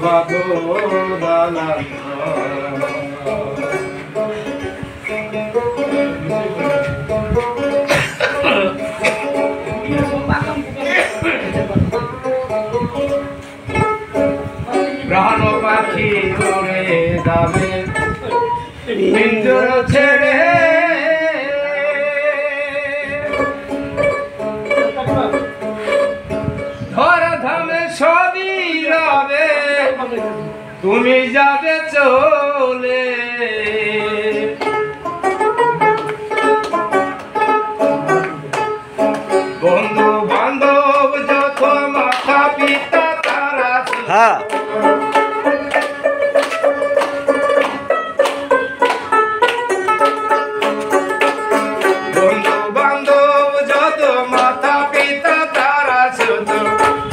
বাঁধো দালান প্রাণ পাখি উড়ে যাবে পিঞ্জর ছেড়ে ধরা ধামে সবই রবে তুমি যাবে চলে বন্ধু বান্ধব যত মাতা পিতা তারা বন্ধু বান্ধব যত মাতা পিতা তারা শুধু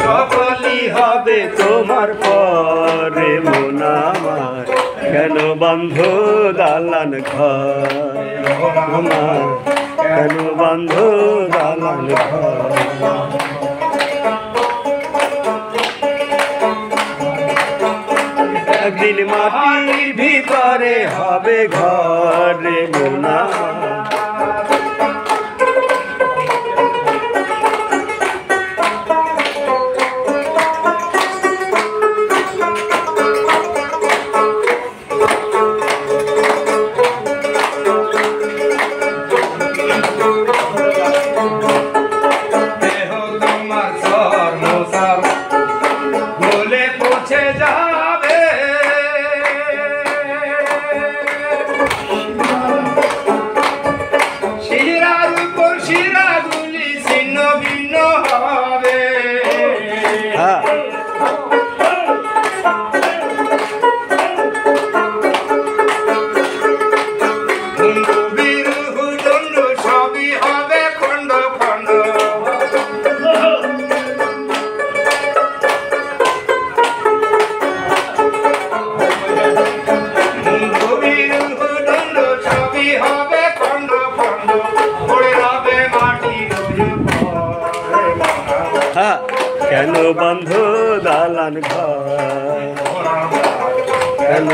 সকলই হবে তোমার পরে মন আমার কেন বন্ধ দালান ঘর আমার কেন বন্ধ দালান ঘর একদিন মাটির ভিতরে হবে ঘরে মন আমার কেন বন্ধ দালান ঘর কেন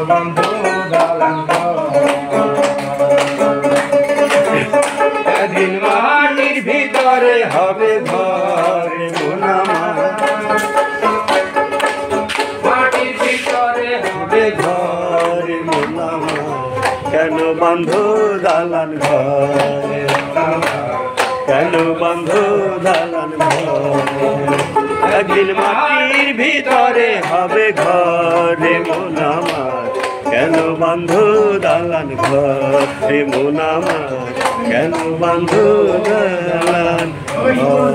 বন্ধ দালান ঘর মাটির ভিতরে হবে ঘরে মন আমার মাটির ভিতরে হবে ঘরে মন আমার কেন বন্ধ দালান ঘরে কেন বন্ধ দালান ঘর একদিন মাটির ভিতরে হবে ঘরে মন আমার কেন বন্ধ দালান ঘরে মন আমার কেন বন্ধ দালান ঘর